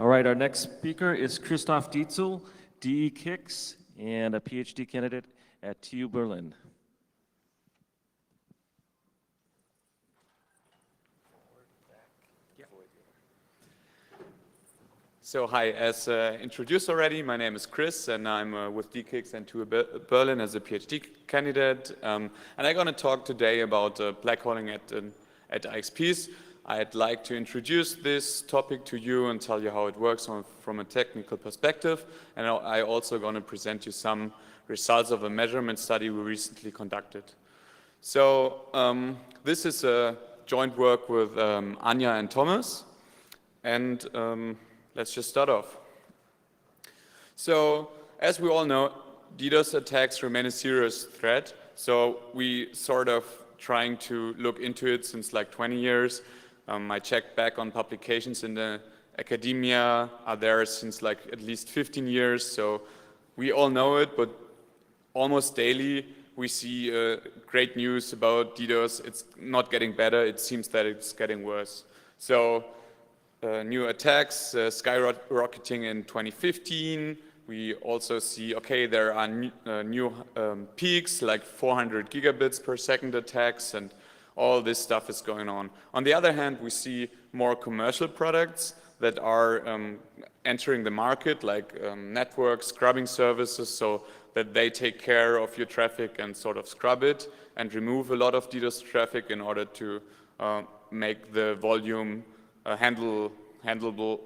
All right, our next speaker is Christoph Dietzel, DE Kicks, and a PhD candidate at TU Berlin. So hi, as introduced already, my name is Chris and I'm with DKIX and TU Berlin as a PhD candidate. And I'm going to talk today about blackholing at IXPs. I'd like to introduce this topic to you and tell you how it works from a technical perspective. And I'm also going to present you some results of a measurement study we recently conducted. So this is a joint work with Anja and Thomas. And let's just start off. So, as we all know, DDoS attacks remain a serious threat. So we sort of trying to look into it since like 20 years. I checked back on publications in the academia are there since like at least 15 years. So we all know it, but almost daily we see great news about DDoS. It's not getting better. It seems that it's getting worse. So new attacks skyrocketing in 2015. We also see, okay, there are new peaks like 400 gigabits per second attacks, and all this stuff is going on. On the other hand, we see more commercial products that are entering the market, like network scrubbing services, so that they take care of your traffic and sort of scrub it and remove a lot of DDoS traffic in order to make the volume handleable,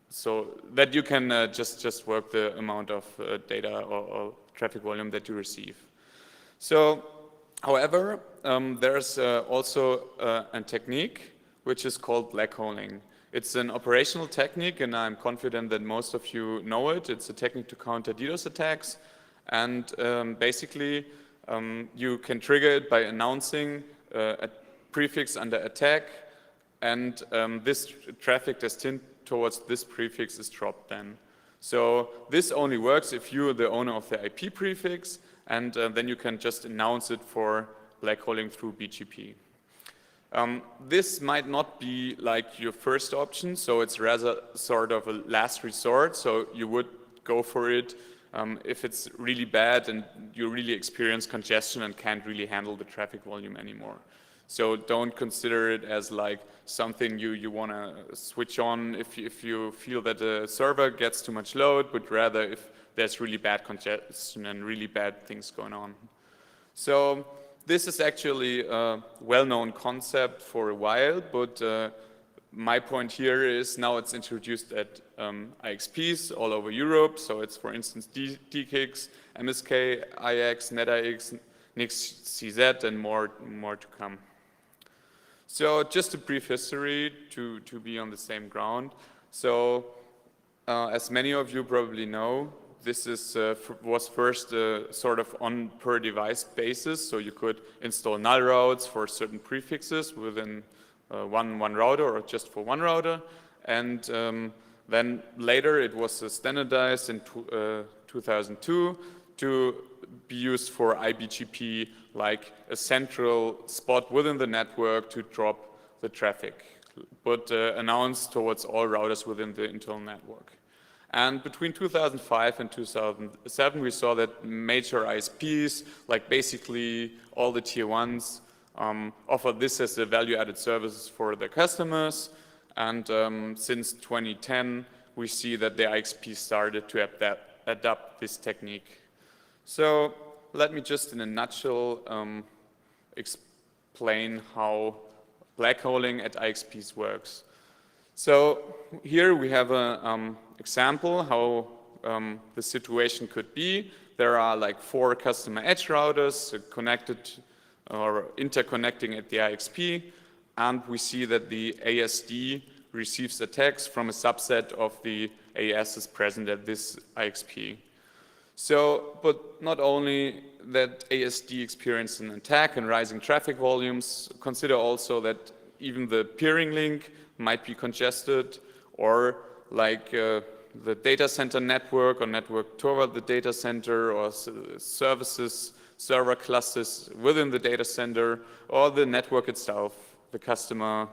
so that you can just work the amount of data or traffic volume that you receive. So, however, there's also a technique which is called blackholing. It's an operational technique, and I'm confident that most of you know it. It's a technique to counter DDoS attacks, and basically you can trigger it by announcing a prefix under attack, and this traffic destined towards this prefix is dropped then. So this only works if you're the owner of the IP prefix, and then you can just announce it for blackholing through BGP. This might not be like your first option, so it's rather sort of a last resort, so you would go for it if it's really bad and you really experience congestion and can't really handle the traffic volume anymore. So don't consider it as like something you want to switch on if you feel that the server gets too much load, but rather if there's really bad congestion and really bad things going on. So this is actually a well-known concept for a while, but my point here is now it's introduced at IXPs all over Europe. So it's, for instance, DKIX, MSK, IX, NetIX, NIX-CZ, and more to come. So just a brief history to be on the same ground. So as many of you probably know, this was first sort of on per device basis. So you could install null routes for certain prefixes within one router or just for one router. And then later it was standardized in 2002 to be used for IBGP, like a central spot within the network to drop the traffic, but announced towards all routers within the internal network. And between 2005 and 2007, we saw that major ISPs, like basically all the tier ones, offer this as a value-added services for their customers. And since 2010, we see that the IXP started to adapt this technique. So let me just in a nutshell explain how blackholing at IXPs works. So here we have an example how the situation could be. There are like 4 customer edge routers connected or interconnecting at the IXP, and we see that the ASD receives attacks from a subset of the ASs present at this IXP. So, but not only that ASD experienced an attack and rising traffic volumes, consider also that even the peering link might be congested, or like the data center network or network toward the data center, or services, server clusters within the data center, or the network itself, the customer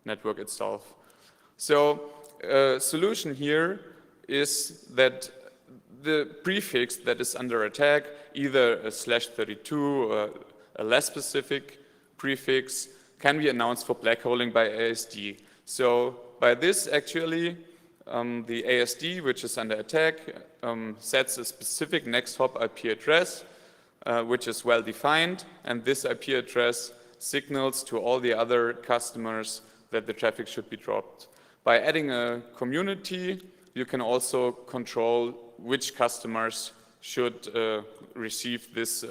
network itself. So a solution here is that the prefix that is under attack, either a /32 or a less specific prefix, can be announced for blackholing by ASD. So by this, actually, the ASD, which is under attack, sets a specific next hop IP address, which is well defined, and this IP address signals to all the other customers that the traffic should be dropped. By adding a community, you can also control which customers should receive this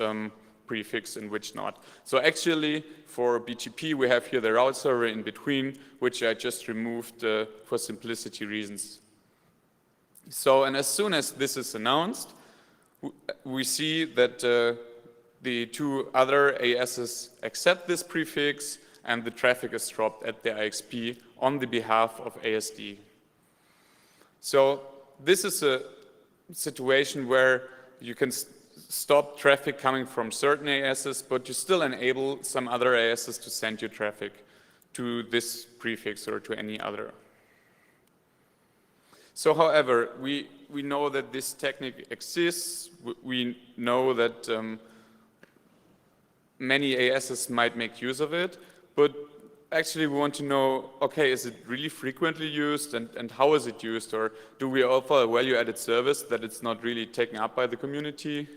prefix and which not. So actually, for BGP, we have here the route server in between, which I just removed for simplicity reasons. So, and as soon as this is announced, we see that the two other ASs accept this prefix, and the traffic is dropped at the IXP on the behalf of ASD. So this is a situation where you can stop traffic coming from certain ASs, but you still enable some other ASs to send your traffic to this prefix or to any other. So however, we know that this technique exists. We know that many ASs might make use of it, but actually we want to know, okay, is it really frequently used, and how is it used? Or do we offer a value-added service that it's not really taken up by the community?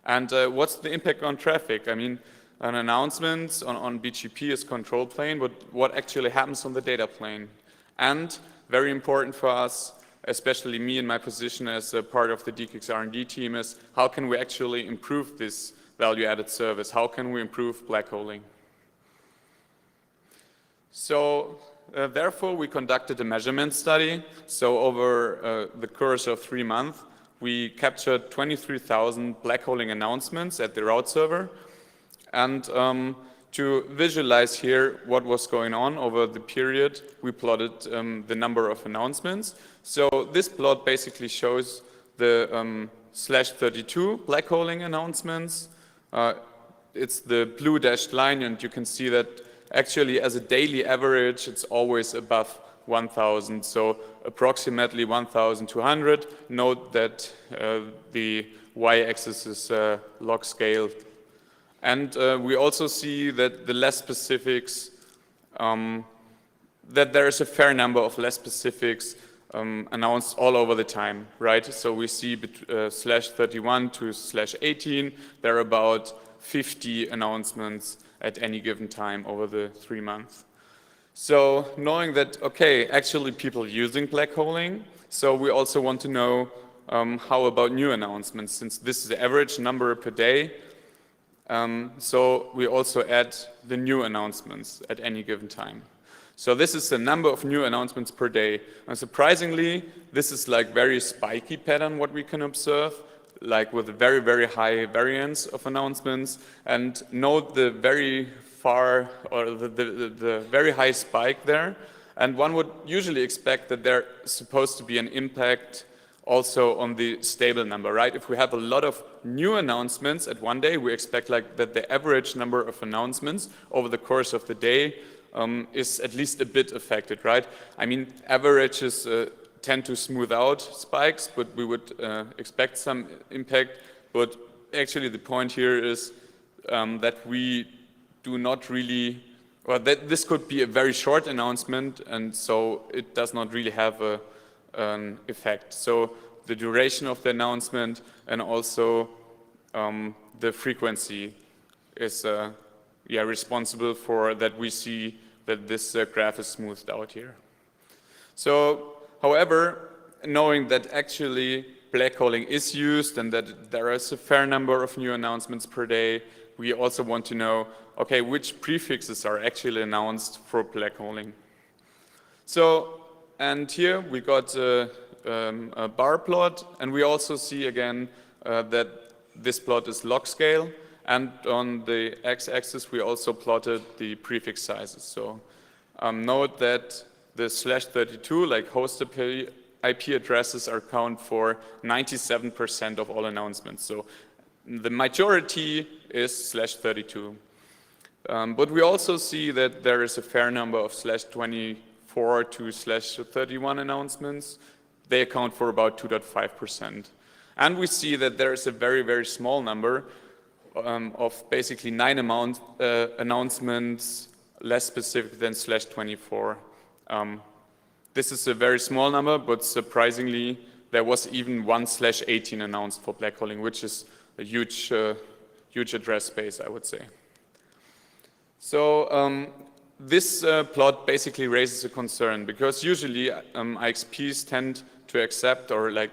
And what's the impact on traffic? I mean, an announcement on BGP is control plane, but what actually happens on the data plane? And very important for us, especially me in my position as a part of the DKIX R&D team, is how can we actually improve this value-added service? How can we improve blackholing? So therefore, we conducted a measurement study. So over the course of 3 months, we captured 23,000 blackholing announcements at the route server. And to visualize here what was going on over the period, we plotted the number of announcements. So this plot basically shows the /32 blackholing announcements. It's the blue dashed line, and you can see that actually as a daily average, it's always above 1,000, so approximately 1,200. Note that the y-axis is log scale. And we also see that the less specifics, that there is a fair number of less specifics announced all over the time, right? So we see /31 to /18, there are about 50 announcements at any given time over the 3 months. So knowing that, okay, actually people using blackholing, so we also want to know how about new announcements, since this is the average number per day. So we also add the new announcements at any given time. So this is the number of new announcements per day. And surprisingly, this is like very spiky pattern what we can observe, like with a very, very high variance of announcements. And note the very far, or the very high spike there. And one would usually expect that there's supposed to be an impact also on the stable number, right? If we have a lot of new announcements at one day, we expect like that the average number of announcements over the course of the day is at least a bit affected, right? I mean, averages tend to smooth out spikes, but we would expect some impact. But actually the point here is that we do not really, or that this could be a very short announcement, and so it does not really have an effect. So the duration of the announcement and also the frequency is responsible for that we see that this graph is smoothed out here. So, however, knowing that actually blackholing is used and that there is a fair number of new announcements per day, we also want to know, okay, which prefixes are actually announced for blackholing. So, and here we got a bar plot, and we also see again that this plot is log scale, and on the x-axis we also plotted the prefix sizes. So note that the /32, like host IP addresses, account for 97% of all announcements. So the majority is /32. But we also see that there is a fair number of /24 /24 to /31 announcements, they account for about 2.5%. And we see that there is a very, very small number of basically 9 announcements less specific than /24. This is a very small number, but surprisingly, there was even 1 /18 announced for Blackholing, which is a huge address space, I would say. So this plot basically raises a concern, because usually IXPs tend to accept, or like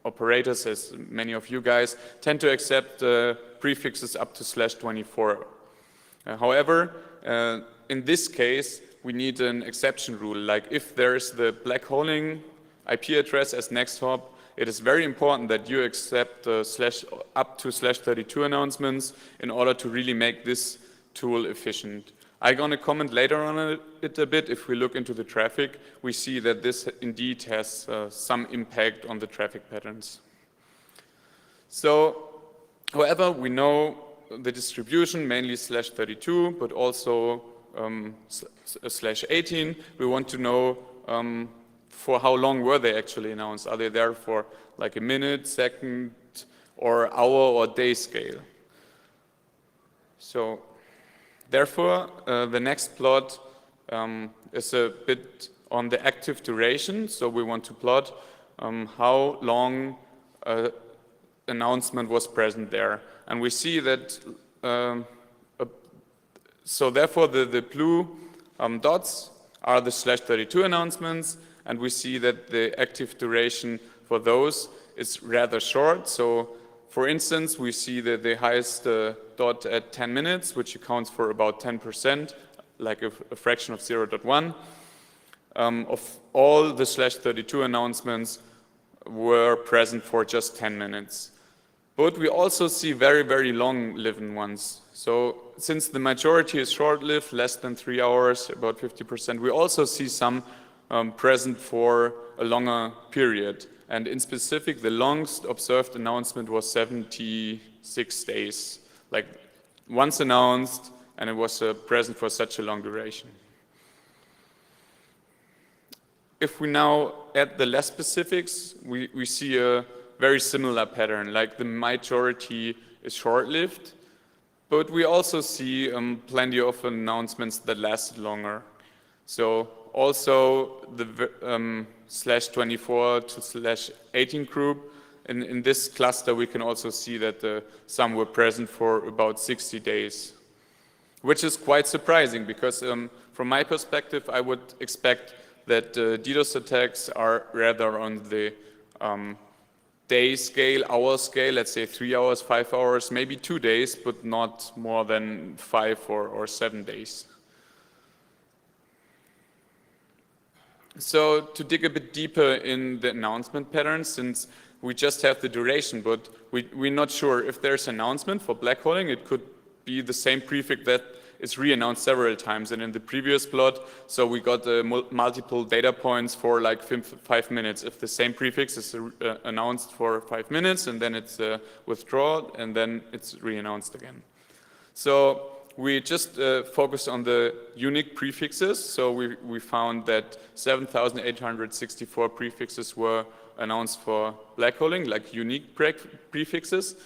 operators, as many of you guys, tend to accept prefixes up to /24. However, in this case, we need an exception rule. Like if there's the Blackholing IP address as next hop, it is very important that you accept up to /32 announcements in order to really make this tool efficient. I'm going to comment later on it a bit. If we look into the traffic, we see that this indeed has some impact on the traffic patterns. So, however, we know the distribution, mainly /32, but also /18. We want to know for how long were they actually announced. Are they there for like a minute, second, or hour or day scale? So, therefore, the next plot is a bit on the active duration. So we want to plot how long an announcement was present there. And we see that, so therefore the blue dots are the /32 announcements, and we see that the active duration for those is rather short. So for instance, we see that the highest dot at 10 minutes, which accounts for about 10%, like a fraction of 0.1, of all the /32 announcements were present for just 10 minutes. But we also see very, very long-lived ones. So since the majority is short-lived, less than 3 hours, about 50%, we also see some present for a longer period. And in specific, the longest observed announcement was 76 days. Like once announced, and it was present for such a long duration. If we now add the less specifics, we see a very similar pattern, like the majority is short-lived, but we also see plenty of announcements that lasted longer. So also the /24 to /18 group, in this cluster we can also see that some were present for about 60 days, which is quite surprising because from my perspective I would expect that DDoS attacks are rather on the day scale, hour scale, let's say 3 hours, 5 hours, maybe 2 days, but not more than 5 or 7 days. So to dig a bit deeper in the announcement patterns, since we just have the duration, but we're not sure if there's an announcement for Blackholing, it could be the same prefix that is re-announced several times. And in the previous plot, so we got multiple data points for like 5 minutes. If the same prefix is announced for 5 minutes and then it's withdrawn and then it's re-announced again. So we just focused on the unique prefixes. So we found that 7,864 prefixes were announced for Blackholing, like unique prefixes.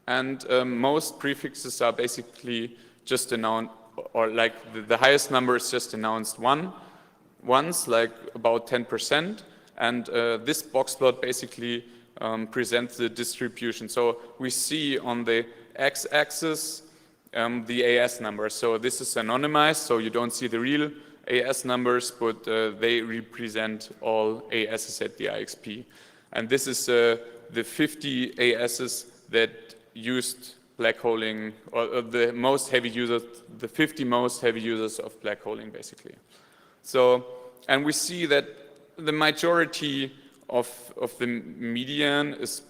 And most prefixes are basically just announced, or like the highest number is just announced once, like about 10%. And this box plot basically presents the distribution. So we see on the x-axis the AS numbers. So this is anonymized, so you don't see the real AS numbers, but they represent all ASs at the IXP. And this is the 50 ASs that used Blackholing, or the most heavy users, the 50 most heavy users of Blackholing, basically. So, and we see that the majority of the median is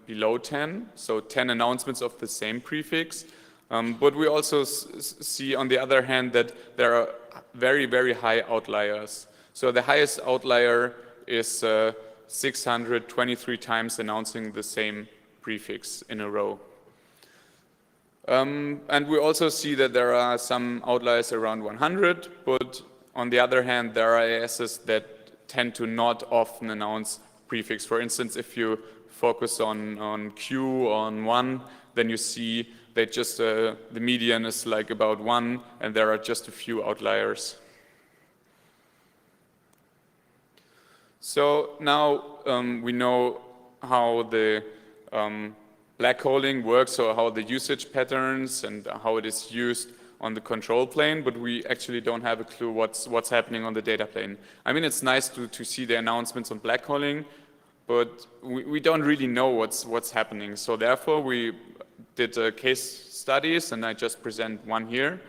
below 10, so 10 announcements of the same prefix. But we also see, on the other hand, that there are very, very high outliers. So the highest outlier is 623 times announcing the same prefix in a row. And we also see that there are some outliers around 100, but on the other hand, there are ISs that tend to not often announce prefix. For instance, if you focus on Q on 1, then you see that just the median is like about 1, and there are just a few outliers. So now we know how the blackholing works, or how the usage patterns and how it is used on the control plane, but we actually don't have a clue what's happening on the data plane. I mean, it's nice to see the announcements on blackholing, but we don't really know what's happening. So therefore, we did case studies, and I just present one here.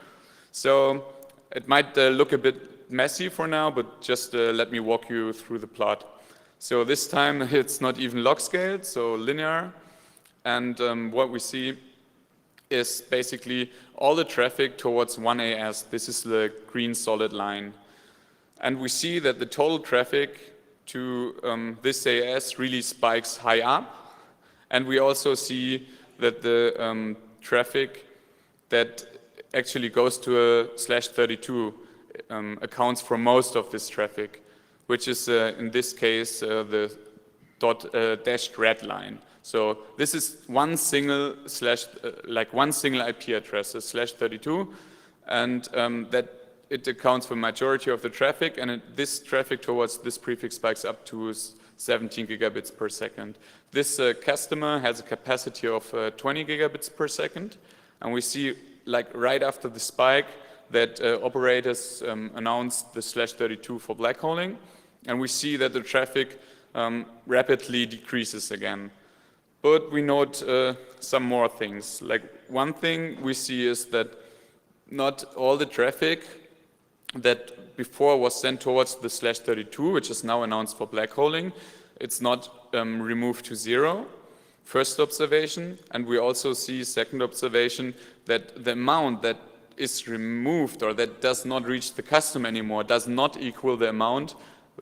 So it might look a bit messy for now, but just let me walk you through the plot. So this time it's not even log scaled, so linear. And what we see is basically all the traffic towards 1 AS. This is the green solid line. And we see that the total traffic to this AS really spikes high up. And we also see that the traffic that actually goes to a /32 accounts for most of this traffic, which is in this case the dashed red line. So this is one single one single IP address, a /32, and that it accounts for majority of the traffic, and this traffic towards this prefix spikes up to 17 gigabits per second. This customer has a capacity of 20 gigabits per second, and we see like right after the spike that operators announced the /32 for blackholing, and we see that the traffic rapidly decreases again. But we note some more things. Like one thing we see is that not all the traffic that before was sent towards the /32, which is now announced for blackholing, it's not removed to 0. First observation, and we also see second observation that the amount that is removed or that does not reach the customer anymore does not equal the amount,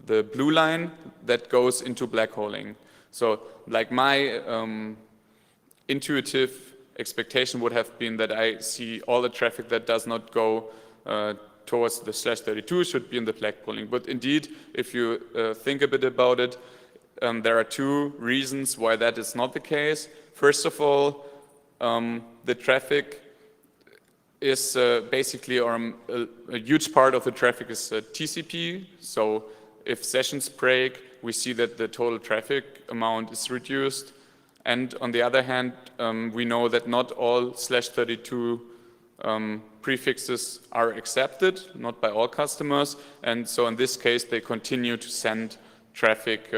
the blue line, that goes into blackholing. So like my intuitive expectation would have been that I see all the traffic that does not go towards the /32 should be in the blackholing. But indeed, if you think a bit about it, there are two reasons why that is not the case. First of all, the traffic is basically, or a huge part of the traffic is TCP. So if sessions break, we see that the total traffic amount is reduced. And on the other hand, we know that not all /32 prefixes are accepted, not by all customers. And so in this case, they continue to send traffic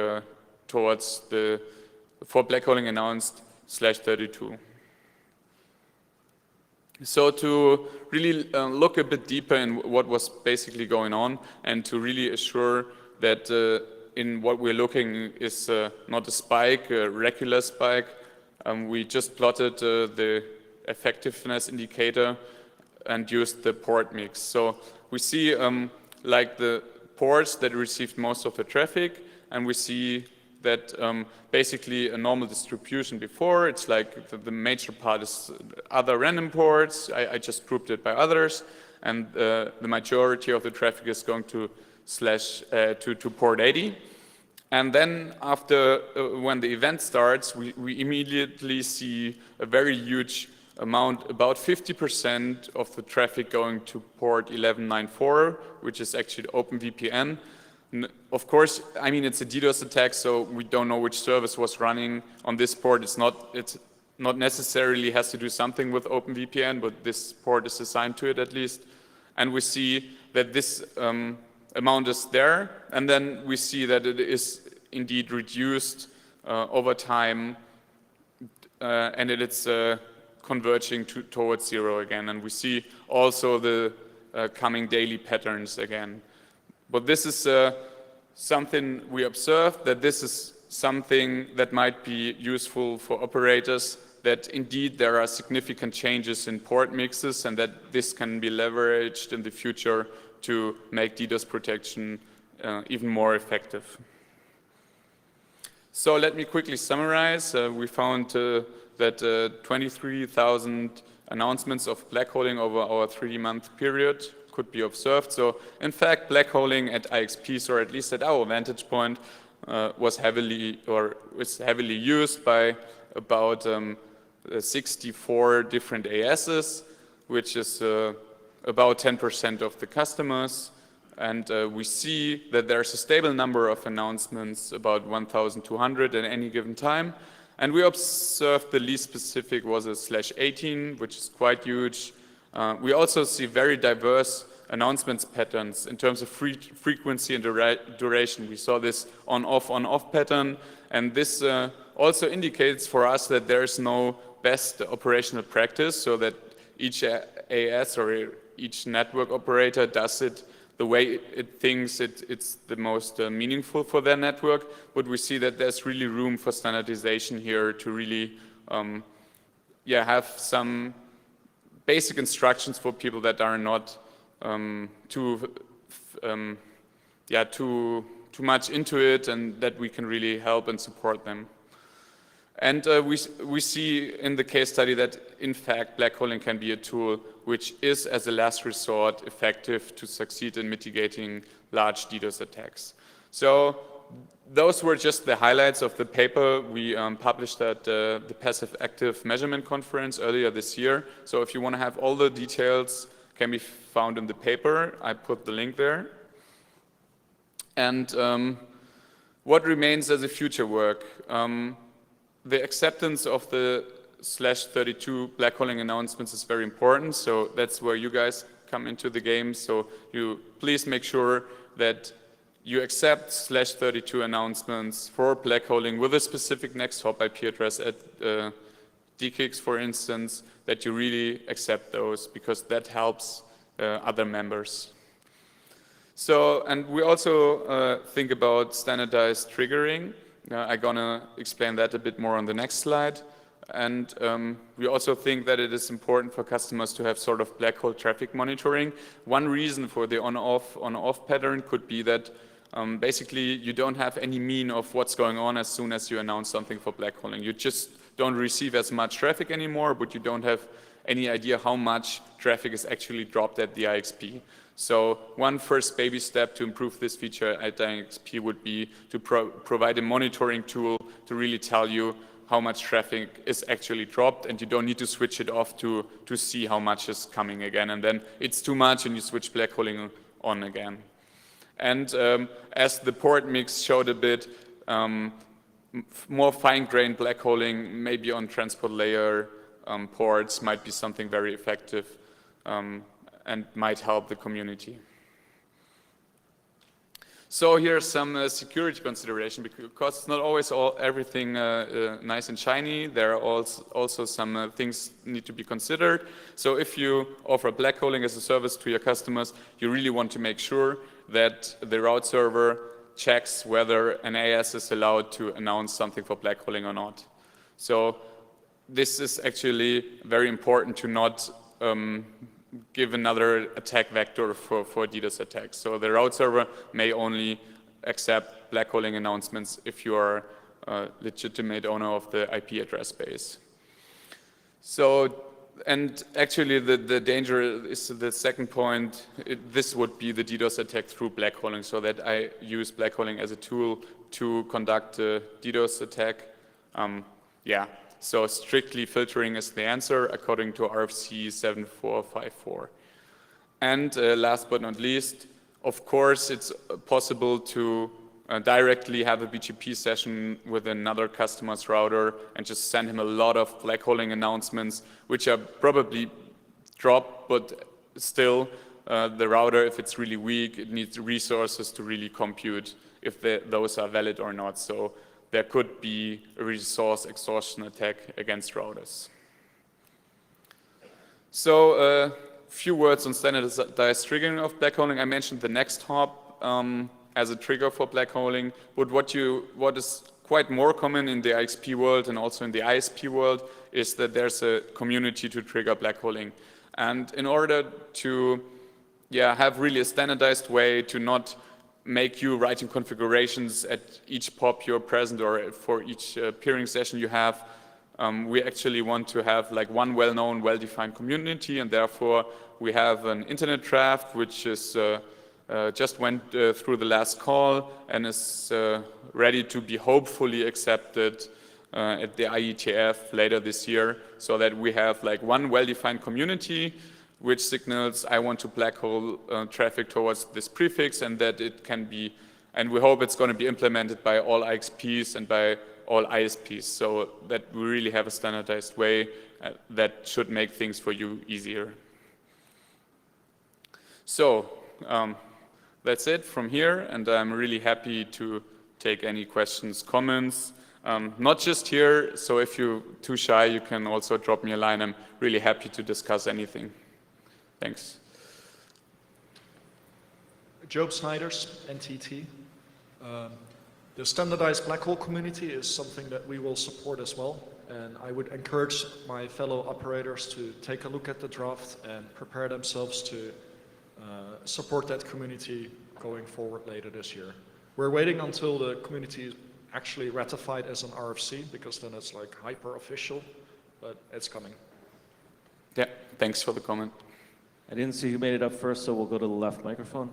towards the, for blackholing announced /32. So to really look a bit deeper in what was basically going on, and to really assure that in what we're looking is not a spike, a regular spike, we just plotted the effectiveness indicator and used the port mix. So we see like the ports that received most of the traffic, and we see that basically a normal distribution before, it's like the major part is other random ports. I just grouped it by others, and the majority of the traffic is going to to port 80. And then after, when the event starts, we immediately see a very huge amount, about 50% of the traffic going to port 1194, which is actually OpenVPN. Of course, I mean, it's a DDoS attack, so we don't know which service was running on this port. It's not necessarily has to do something with OpenVPN, but this port is assigned to it at least. And we see that this amount is there, and then we see that it is indeed reduced over time, and it's converging towards 0 again. And we see also the coming daily patterns again. But this is something we observed, that this is something that might be useful for operators, that indeed there are significant changes in port mixes, and that this can be leveraged in the future to make DDoS protection even more effective. So let me quickly summarize. We found that 23,000 announcements of blackholing over our 3-month period could be observed. So in fact, blackholing at IXPs, or at least at our vantage point, was heavily used by about 64 different ASs, which is about 10% of the customers. And we see that there's a stable number of announcements, about 1,200 at any given time. And we observed the least specific was a /18, which is quite huge. We also see very diverse announcements patterns in terms of frequency and duration. We saw this on-off pattern. And this also indicates for us that there is no best operational practice, so that each AS or each network operator does it the way it thinks it's the most meaningful for their network, but we see that there's really room for standardization here to really have some basic instructions for people that are not too much into it, and that we can really help and support them. And we see in the case study that, in fact, blackholing can be a tool which is, as a last resort, effective to succeed in mitigating large DDoS attacks. So those were just the highlights of the paper we published at the Passive Active Measurement Conference earlier this year. So if you want to have all the details, can be found in the paper. I put the link there. And what remains as a future work? The acceptance of the /32 blackholing announcements is very important, so that's where you guys come into the game. So you please make sure that you accept /32 announcements for blackholing with a specific next hop IP address at DKIX, for instance, that you really accept those, because that helps other members. So, and we also think about standardized triggering. I'm gonna explain that a bit more on the next slide. And we also think that it is important for customers to have sort of black hole traffic monitoring. One reason for the on-off pattern could be that basically you don't have any mean of what's going on as soon as you announce something for blackholing. You just don't receive as much traffic anymore, but you don't have any idea how much traffic is actually dropped at the IXP. So one first baby step to improve this feature at IXP would be to provide a monitoring tool to really tell you how much traffic is actually dropped, and you don't need to switch it off to see how much is coming again. And then it's too much and you switch blackholing on again. And as the port mix showed a bit, more fine-grained blackholing, maybe on transport layer ports, might be something very effective and might help the community. So here's some security consideration, because it's not always everything nice and shiny. There are also some things need to be considered. So if you offer blackholing as a service to your customers, you really want to make sure that the route server checks whether an AS is allowed to announce something for blackholing or not. So this is actually very important to not give another attack vector for DDoS attacks. So the route server may only accept blackholing announcements if you are a legitimate owner of the IP address space. So, and actually the danger is the second point. This would be the DDoS attack through blackholing, so that I use blackholing as a tool to conduct a DDoS attack. So strictly filtering is the answer according to RFC 7454. And last but not least, of course, it's possible to directly have a BGP session with another customer's router and just send him a lot of blackholing announcements, which are probably dropped, but still the router, if it's really weak, it needs resources to really compute if those are valid or not. So there could be a resource exhaustion attack against routers. So a few words on standardized triggering of blackholing. I mentioned the next hop as a trigger for blackholing, but what is quite more common in the IXP world and also in the ISP world is that there's a community to trigger blackholing. And in order to have really a standardized way to not make you writing configurations at each POP you're present or for each peering session you have, we actually want to have like one well-known, well-defined community, and therefore we have an internet draft which is just went through the last call and is ready to be hopefully accepted at the IETF later this year, so that we have like one well-defined community which signals I want to black hole traffic towards this prefix, and that it can be, and we hope it's going to be implemented by all IXPs and by all ISPs, so that we really have a standardized way that should make things for you easier. So that's it from here, and I'm really happy to take any questions, comments, not just here, so if you're too shy, you can also drop me a line. I'm really happy to discuss anything. Thanks. Job Snyders, NTT. The standardized black hole community is something that we will support as well, and I would encourage my fellow operators to take a look at the draft and prepare themselves to support that community going forward later this year. We're waiting until the community is actually ratified as an RFC, because then it's like hyper official, but it's coming. Yeah, thanks for the comment. I didn't see who made it up first, so we'll go to the left microphone.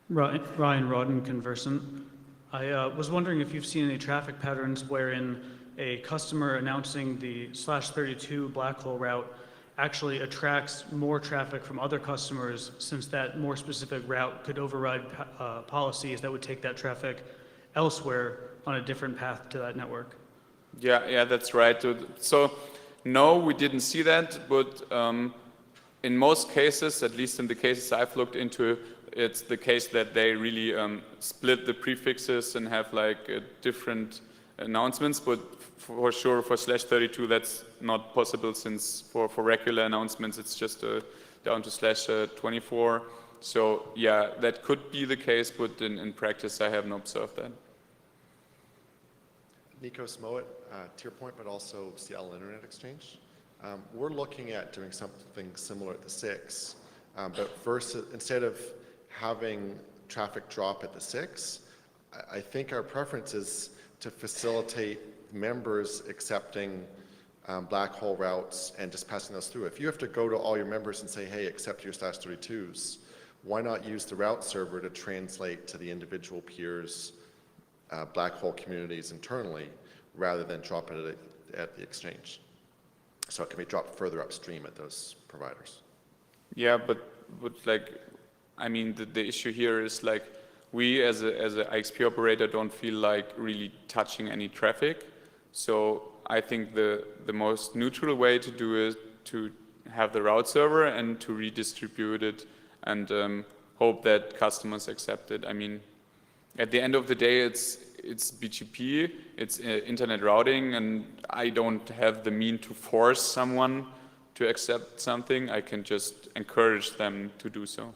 Ryan Rodden, Conversant. I was wondering if you've seen any traffic patterns wherein a customer announcing the /32 black hole route actually attracts more traffic from other customers, since that more specific route could override policies that would take that traffic elsewhere on a different path to that network. Yeah, that's right. So no, we didn't see that, but in most cases, at least in the cases I've looked into, it's the case that they really split the prefixes and have like different announcements, but for sure for /32 that's not possible, since for regular announcements it's just down to /24. So yeah, that could be the case, but in practice I haven't observed that. Nico Smoet, TierPoint, but also Seattle Internet Exchange. We're looking at doing something similar at the 6, but first, instead of having traffic drop at the 6, I think our preference is to facilitate members accepting black hole routes and just passing those through. If you have to go to all your members and say, hey, accept your /32s, why not use the route server to translate to the individual peers' black hole communities internally, rather than drop it at the exchange? So it can be dropped further upstream at those providers. Yeah, but like, I mean, the issue here is like, we as a IXP operator don't feel like really touching any traffic. So I think the most neutral way to do it to have the route server and to redistribute it and hope that customers accept it. I mean, at the end of the day, it's BGP, it's internet routing, and I don't have the mean to force someone to accept something. I can just encourage them to do so.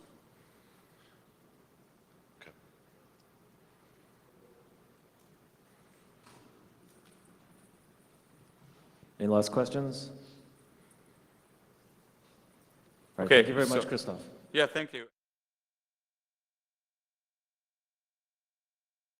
Okay. Any last questions? All right, Okay, thank you very much, so- Christoph. Yeah, thank you.